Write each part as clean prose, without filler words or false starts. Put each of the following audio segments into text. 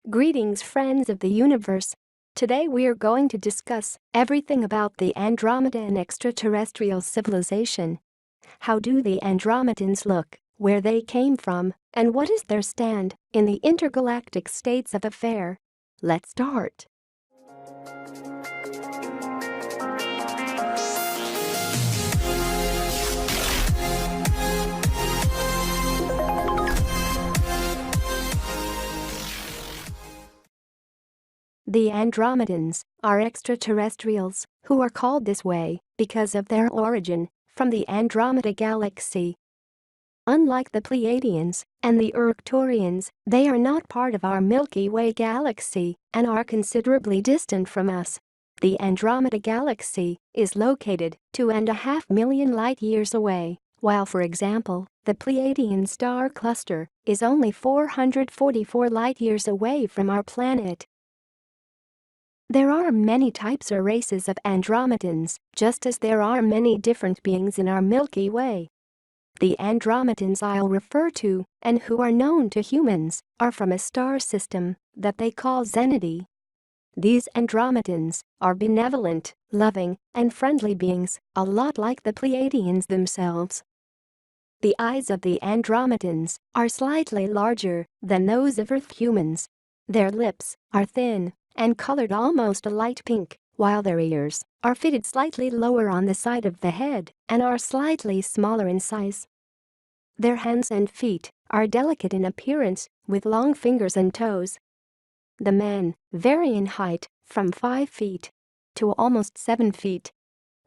Greetings, friends of the universe. Today we are going to discuss everything about the Andromeda and extraterrestrial civilization. How do the Andromedans look, where they came from, and what is their stand in the intergalactic states of affair? Let's start. The Andromedans are extraterrestrials who are called this way because of their origin from the Andromeda galaxy. Unlike the Pleiadians and the Arcturians, they are not part of our Milky Way galaxy and are considerably distant from us. The Andromeda galaxy is located 2.5 million light-years away, while for example, the Pleiadian star cluster is only 444 light-years away from our planet. There are many types or races of Andromedans, just as there are many different beings in our Milky Way. The Andromedans I'll refer to, and who are known to humans, are from a star system that they call Zenity. These Andromedans are benevolent, loving, and friendly beings, a lot like the Pleiadians themselves. The eyes of the Andromedans are slightly larger than those of Earth humans. Their lips are thin and colored almost a light pink, while their ears are fitted slightly lower on the side of the head and are slightly smaller in size. Their hands and feet are delicate in appearance, with long fingers and toes. The men vary in height from 5 feet to almost 7 feet.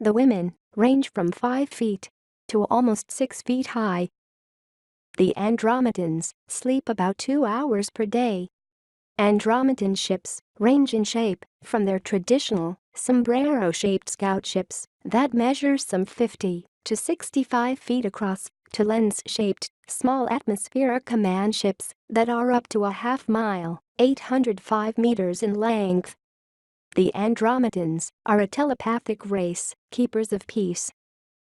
The women range from 5 feet to almost 6 feet high. The Andromedans sleep about 2 hours per day. Andromedan ships range in shape from their traditional sombrero-shaped scout ships that measure some 50 to 65 feet across to lens-shaped, small atmospheric command ships that are up to a half-mile, 805 meters in length. The Andromedans are a telepathic race, keepers of peace.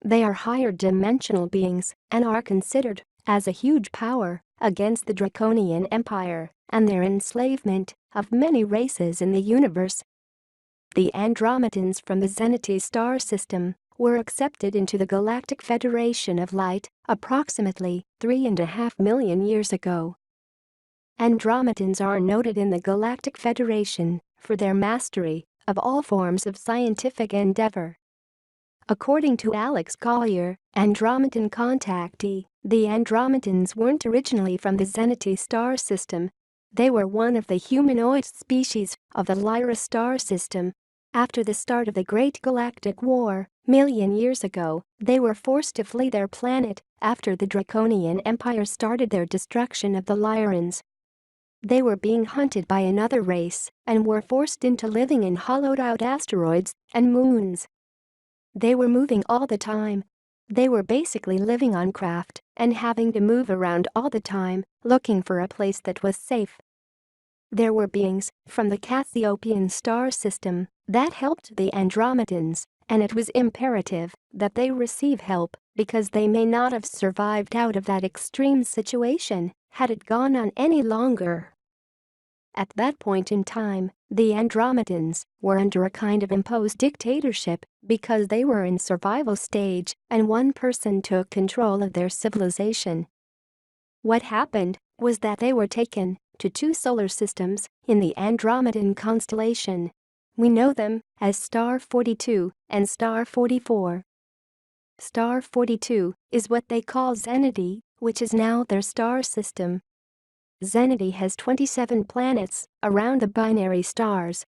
They are higher dimensional beings and are considered as a huge power against the Draconian Empire and their enslavement of many races in the universe. The Andromedans from the Zenity star system were accepted into the Galactic Federation of Light approximately 3.5 million years ago. Andromedans are noted in the Galactic Federation for their mastery of all forms of scientific endeavor. According to Alex Collier, Andromedan contactee, the Andromedans weren't originally from the Zenity star system. They were one of the humanoid species of the Lyra star system. After the start of the Great Galactic War, million years ago, they were forced to flee their planet after the Draconian Empire started their destruction of the Lyrans. They were being hunted by another race and were forced into living in hollowed-out asteroids and moons. They were moving all the time. They were basically living on craft and having to move around all the time, looking for a place that was safe. There were beings from the Cassiopean star system that helped the Andromedans, and it was imperative that they receive help because they may not have survived out of that extreme situation had it gone on any longer. At that point in time, the Andromedans were under a kind of imposed dictatorship because they were in survival stage and one person took control of their civilization. What happened was that they were taken to 2 solar systems in the Andromedan constellation. We know them as Star 42 and Star 44. Star 42 is what they call Zenity, which is now their star system. Zenity has 27 planets around the binary stars.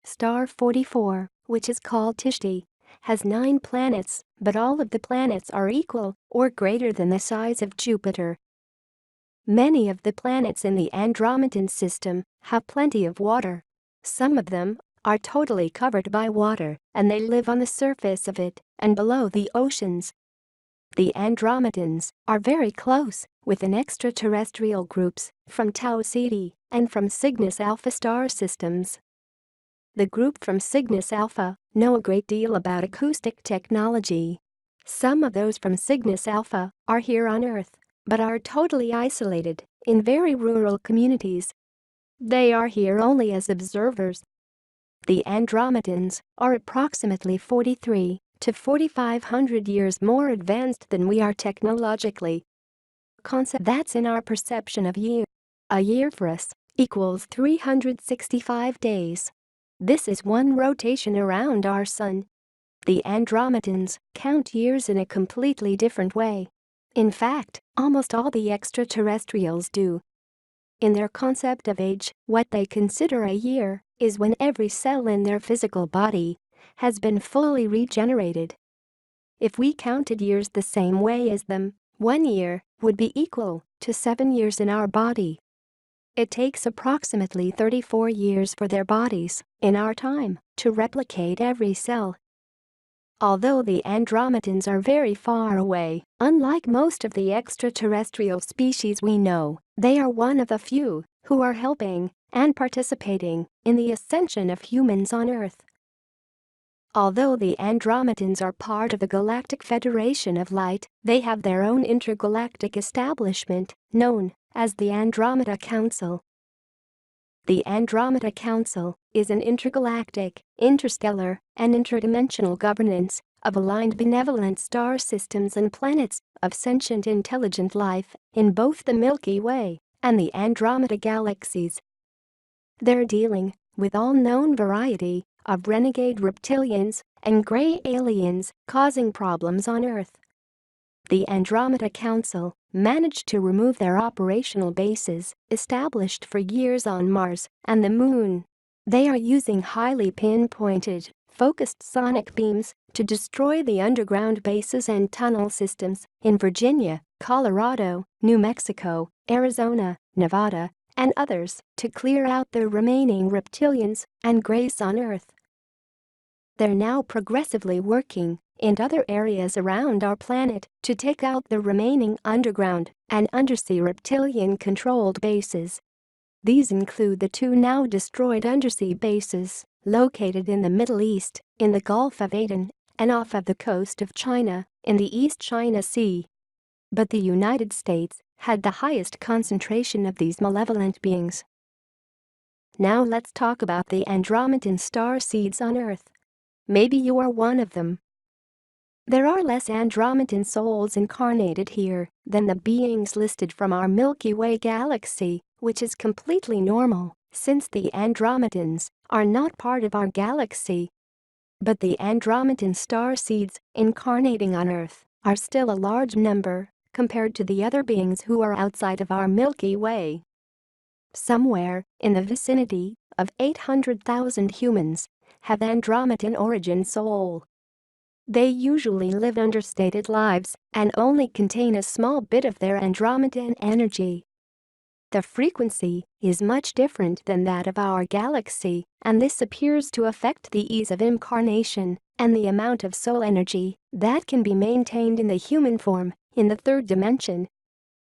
Star 44, which is called Tishti, has 9 planets, but all of the planets are equal or greater than the size of Jupiter. Many of the planets in the Andromedan system have plenty of water. Some of them are totally covered by water, and they live on the surface of it and below the oceans. The Andromedans are very close with an extraterrestrial groups from Tau Ceti and from Cygnus Alpha star systems. The group from Cygnus Alpha know a great deal about acoustic technology. Some of those from Cygnus Alpha are here on Earth, but are totally isolated in very rural communities. They are here only as observers. The Andromedans are approximately 43 to 4,500 years more advanced than we are technologically. Concept that's in our perception of year. A year for us equals 365 days. This is one rotation around our sun. The Andromedans count years in a completely different way. In fact, almost all the extraterrestrials do. In their concept of age, what they consider a year is when every cell in their physical body has been fully regenerated. If we counted years the same way as them, 1 year would be equal to 7 years in our body. It takes approximately 34 years for their bodies, in our time, to replicate every cell. Although the Andromedans are very far away, unlike most of the extraterrestrial species we know, they are one of the few who are helping and participating in the ascension of humans on Earth. Although the Andromedans are part of the Galactic Federation of Light, they have their own intergalactic establishment, known as the Andromeda Council. The Andromeda Council is an intergalactic, interstellar, and interdimensional governance of aligned benevolent star systems and planets of sentient intelligent life in both the Milky Way and the Andromeda galaxies. They're dealing with all known variety of renegade reptilians and gray aliens causing problems on Earth. The Andromeda Council managed to remove their operational bases established for years on Mars and the Moon. They are using highly pinpointed, focused sonic beams to destroy the underground bases and tunnel systems in Virginia, Colorado, New Mexico, Arizona, Nevada, and others to clear out the remaining reptilians and grays on Earth. They're now progressively working in other areas around our planet to take out the remaining underground and undersea reptilian-controlled bases. These include the 2 now destroyed undersea bases located in the Middle East, in the Gulf of Aden, and off of the coast of China, in the East China Sea. But the United States had the highest concentration of these malevolent beings. Now let's talk about the Andromedan star seeds on Earth. Maybe you are one of them. There are less Andromedan souls incarnated here than the beings listed from our Milky Way galaxy, which is completely normal, since the Andromedans are not part of our galaxy. But the Andromedan star seeds incarnating on Earth are still a large number compared to the other beings who are outside of our Milky Way. Somewhere in the vicinity of 800,000 humans have Andromedan origin soul. They usually live understated lives and only contain a small bit of their Andromedan energy. The frequency is much different than that of our galaxy, and this appears to affect the ease of incarnation and the amount of soul energy that can be maintained in the human form in the 3rd dimension.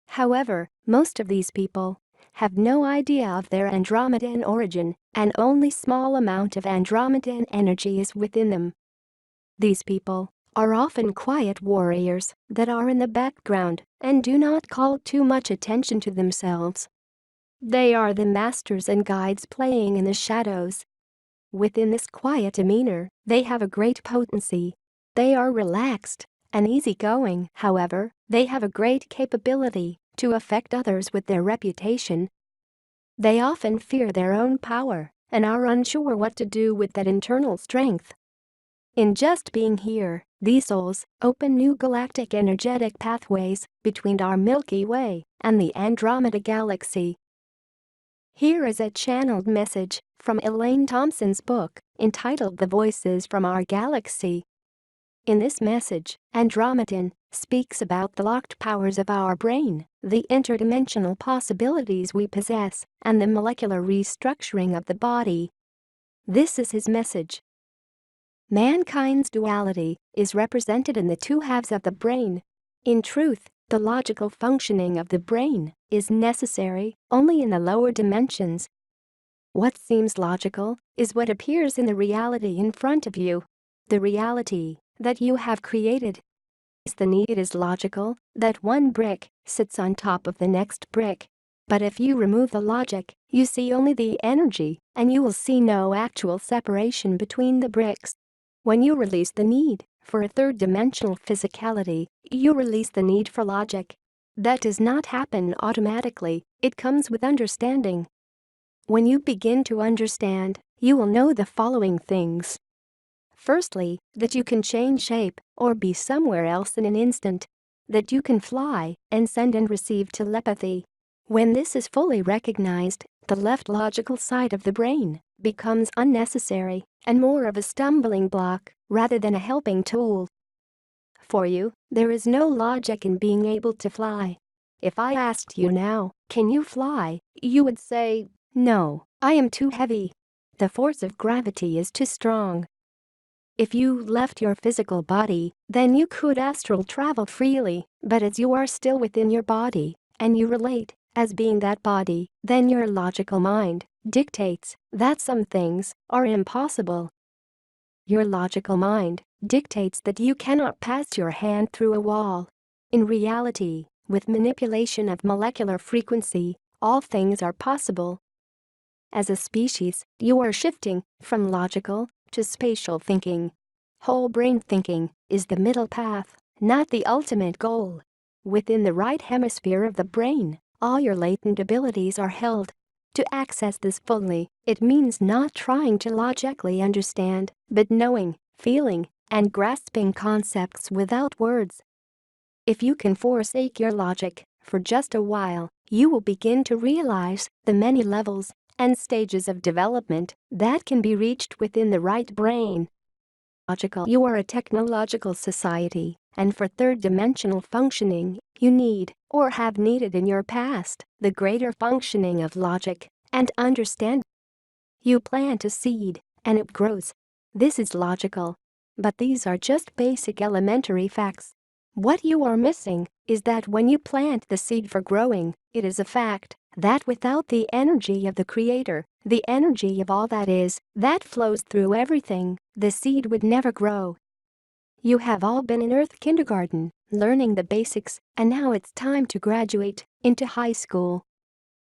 However, most of these people have no idea of their Andromedan origin, and only small amount of Andromedan energy is within them. These people are often quiet warriors that are in the background and do not call too much attention to themselves. They are the masters and guides playing in the shadows. Within this quiet demeanor, they have a great potency. They are relaxed and easygoing. However, they have a great capability to affect others with their reputation. They often fear their own power and are unsure what to do with that internal strength. In just being here, these souls open new galactic energetic pathways between our Milky Way and the Andromeda galaxy. Here is a channeled message from Elaine Thompson's book entitled The Voices from Our Galaxy. In this message, Andromedan speaks about the locked powers of our brain, the interdimensional possibilities we possess, and the molecular restructuring of the body. This is his message. Mankind's duality is represented in the 2 halves of the brain. In truth, the logical functioning of the brain is necessary only in the lower dimensions. What seems logical is what appears in the reality in front of you. The reality that you have created. It is logical that one brick sits on top of the next brick. But if you remove the logic You see only the energy, and you will see no actual separation between the bricks. When you release the need for a third-dimensional physicality, you release the need for logic. That does not happen automatically, it comes with understanding. When you begin to understand, you will know the following things. Firstly, that you can change shape or be somewhere else in an instant. That you can fly and send and receive telepathy. When this is fully recognized, the left logical side of the brain becomes unnecessary and more of a stumbling block rather than a helping tool. For you, there is no logic in being able to fly. If I asked you now, can you fly, you would say, no, I am too heavy. The force of gravity is too strong. If you left your physical body, then you could astral travel freely, but as you are still within your body, and you relate as being that body, then your logical mind dictates that some things are impossible. Your logical mind dictates that you cannot pass your hand through a wall. In reality, with manipulation of molecular frequency, all things are possible. As a species, you are shifting from logical to spatial thinking. Whole brain thinking is the middle path, not the ultimate goal. Within the right hemisphere of the brain, all your latent abilities are held. To access this fully, it means not trying to logically understand, but knowing, feeling, and grasping concepts without words. If you can forsake your logic for just a while, you will begin to realize the many levels and stages of development that can be reached within the right brain. You are a technological society, and for third-dimensional functioning, you need, or have needed in your past, the greater functioning of logic and understanding. You plant a seed, and it grows. This is logical. But these are just basic elementary facts. What you are missing is that when you plant the seed for growing, it is a fact that without the energy of the Creator, the energy of all that is, that flows through everything, the seed would never grow. You have all been in Earth kindergarten, learning the basics, and now it's time to graduate into high school.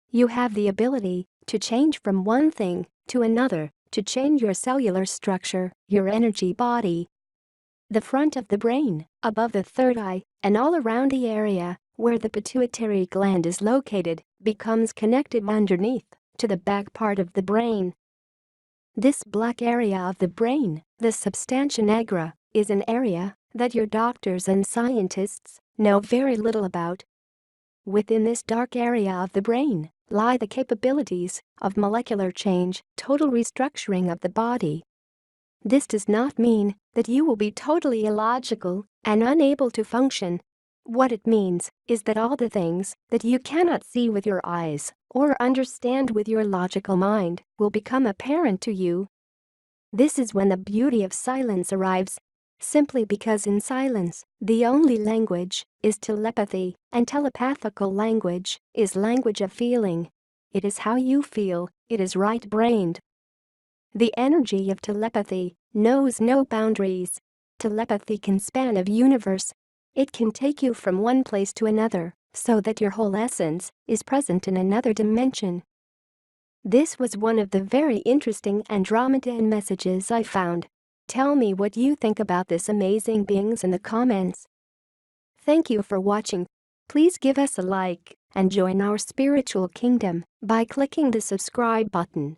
You have the ability to change from one thing to another, to change your cellular structure, your energy body. The front of the brain, above the third eye, and all around the area where the pituitary gland is located, becomes connected underneath to the back part of the brain. This black area of the brain, the substantia nigra, is an area that your doctors and scientists know very little about. Within this dark area of the brain lie the capabilities of molecular change, total restructuring of the body. This does not mean that you will be totally illogical and unable to function. What it means is that all the things that you cannot see with your eyes or understand with your logical mind will become apparent to you. This is when the beauty of silence arrives. Simply because in silence, the only language is telepathy, and telepathical language is language of feeling. It is how you feel, it is right-brained. The energy of telepathy knows no boundaries. Telepathy can span a universe. It can take you from one place to another, so that your whole essence is present in another dimension. This was one of the very interesting Andromedan messages I found. Tell me what you think about this amazing beings in the comments. Thank you for watching. Please give us a like and join our spiritual kingdom by clicking the subscribe button.